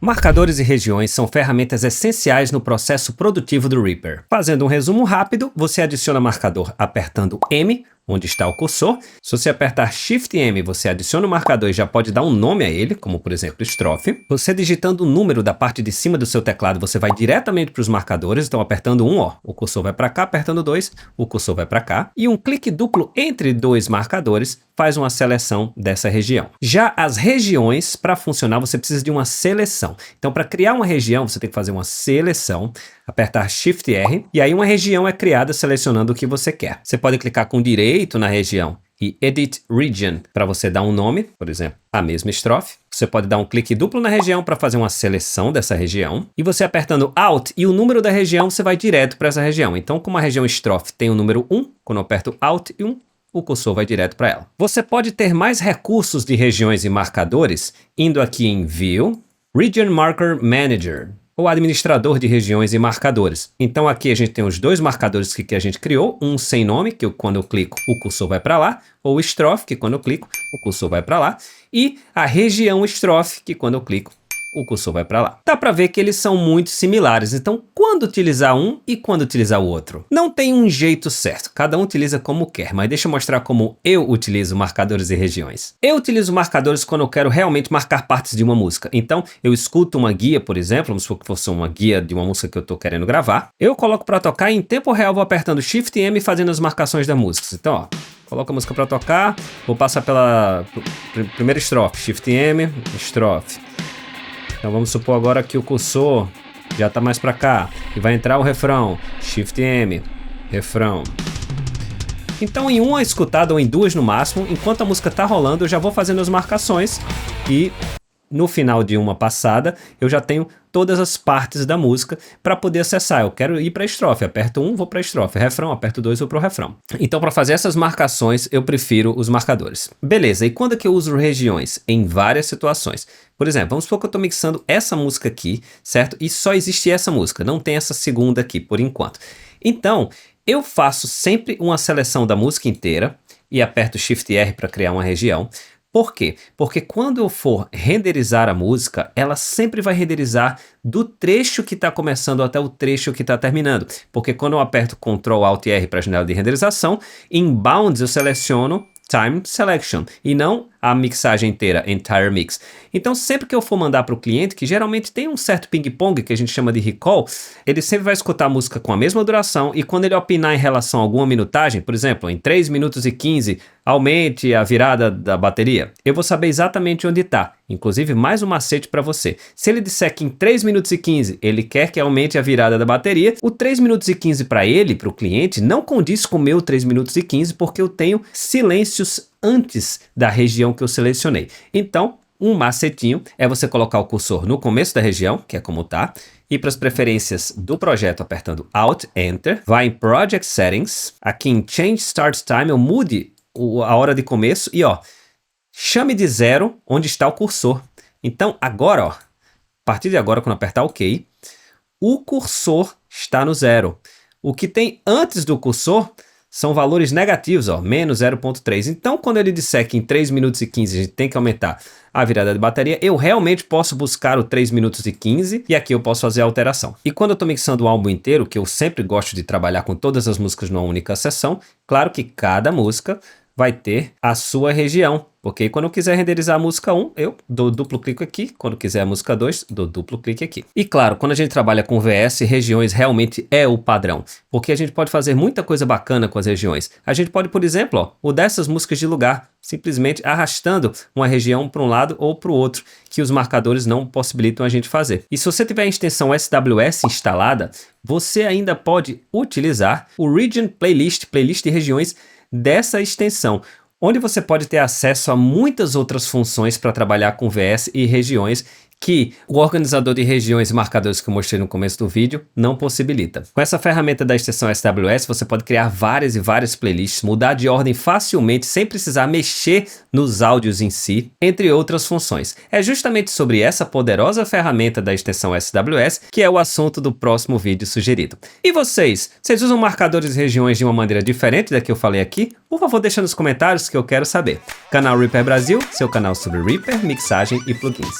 Marcadores e regiões são ferramentas essenciais no processo produtivo do Reaper. Fazendo um resumo rápido, você adiciona marcador apertando M, onde está o cursor. Se você apertar Shift M, você adiciona o marcador e já pode dar um nome a ele, como por exemplo estrofe. Você digitando o número da parte de cima do seu teclado, você vai diretamente para os marcadores. Então apertando 1, ó, o cursor vai para cá, apertando 2, o cursor vai para cá. E um clique duplo entre dois marcadores faz uma seleção dessa região. Já as regiões, para funcionar, você precisa de uma seleção. Então para criar uma região, você tem que fazer uma seleção, apertar Shift R, e aí uma região é criada selecionando o que você quer. Você pode clicar com direito na região e Edit Region para você dar um nome, por exemplo, a mesma estrofe. Você pode dar um clique duplo na região para fazer uma seleção dessa região. E você apertando Alt e o número da região, você vai direto para essa região. Então, como a região estrofe tem o número 1, quando eu aperto Alt e 1, o cursor vai direto para ela. Você pode ter mais recursos de regiões e marcadores indo aqui em View, Region Marker Manager, ou administrador de regiões e marcadores. Então aqui a gente tem os dois marcadores que a gente criou, um sem nome, que quando eu clico o cursor vai para lá, ou estrofe, que quando eu clico o cursor vai para lá, e a região estrofe, que quando eu clico o cursor vai para lá. Dá para ver que eles são muito similares, então quando utilizar um e quando utilizar o outro? Não tem um jeito certo, cada um utiliza como quer, mas deixa eu mostrar como eu utilizo marcadores e regiões. Eu utilizo marcadores quando eu quero realmente marcar partes de uma música. Então eu escuto uma guia, por exemplo, vamos supor que fosse uma guia de uma música que eu estou querendo gravar, eu coloco para tocar e em tempo real vou apertando Shift M e fazendo as marcações da música. Então, ó, coloco a música para tocar, vou passar pela primeira estrofe, Shift M, estrofe. Então vamos supor agora que o cursor já está mais para cá e vai entrar o refrão, Shift M, refrão. Então em uma escutada ou em duas no máximo, enquanto a música está rolando, eu já vou fazendo as marcações e no final de uma passada eu já tenho todas as partes da música para poder acessar. Eu quero ir para a estrofe, aperto 1, vou para a estrofe, refrão, aperto 2, vou para o refrão. Então para fazer essas marcações eu prefiro os marcadores. Beleza, e quando é que eu uso regiões? Em várias situações. Por exemplo, vamos supor que eu estou mixando essa música aqui, certo? E só existe essa música, não tem essa segunda aqui por enquanto. Então eu faço sempre uma seleção da música inteira e aperto Shift R para criar uma região. Por quê? Porque quando eu for renderizar a música, ela sempre vai renderizar do trecho que está começando até o trecho que está terminando. Porque quando eu aperto Ctrl Alt R para a janela de renderização, em Bounds eu seleciono Time Selection e não a mixagem inteira, Entire Mix. Então sempre que eu for mandar para o cliente, que geralmente tem um certo ping-pong que a gente chama de recall, ele sempre vai escutar a música com a mesma duração e quando ele opinar em relação a alguma minutagem, por exemplo, em 3 minutos e 15, aumente a virada da bateria, eu vou saber exatamente onde está. Inclusive, mais um macete para você. Se ele disser que em 3 minutos e 15 ele quer que aumente a virada da bateria, o 3 minutos e 15 para ele, para o cliente, não condiz com o meu 3 minutos e 15 porque eu tenho silêncios antes da região que eu selecionei. Então, um macetinho é você colocar o cursor no começo da região, que é como tá, ir para as preferências do projeto apertando Alt, Enter, vai em Project Settings, aqui em Change Start Time eu mude a hora de começo e ó, chame de 0 onde está o cursor. Então agora, ó, a partir de agora, quando apertar OK, o cursor está no 0. O que tem antes do cursor são valores negativos, ó, menos 0.3. Então, quando ele disser que em 3 minutos e 15 a gente tem que aumentar a virada de bateria, eu realmente posso buscar o 3 minutos e 15 e aqui eu posso fazer a alteração. E quando eu estou mixando o álbum inteiro, que eu sempre gosto de trabalhar com todas as músicas numa única sessão, claro que cada música vai ter a sua região, porque quando eu quiser renderizar a música 1, eu dou duplo clique aqui, quando quiser a música 2, dou duplo clique aqui. E claro, quando a gente trabalha com VS, regiões realmente é o padrão, porque a gente pode fazer muita coisa bacana com as regiões. A gente pode, por exemplo, ó, mudar essas músicas de lugar, simplesmente arrastando uma região para um lado ou para o outro, que os marcadores não possibilitam a gente fazer. E se você tiver a extensão SWS instalada, você ainda pode utilizar o Region Playlist, playlist de regiões dessa extensão, onde você pode ter acesso a muitas outras funções para trabalhar com VS e regiões que o organizador de regiões e marcadores que eu mostrei no começo do vídeo não possibilita. Com essa ferramenta da extensão SWS, você pode criar várias e várias playlists, mudar de ordem facilmente, sem precisar mexer nos áudios em si, entre outras funções. É justamente sobre essa poderosa ferramenta da extensão SWS que é o assunto do próximo vídeo sugerido. E vocês usam marcadores e regiões de uma maneira diferente da que eu falei aqui? Por favor, deixa nos comentários que eu quero saber. Canal Reaper Brasil, seu canal sobre Reaper, mixagem e plugins.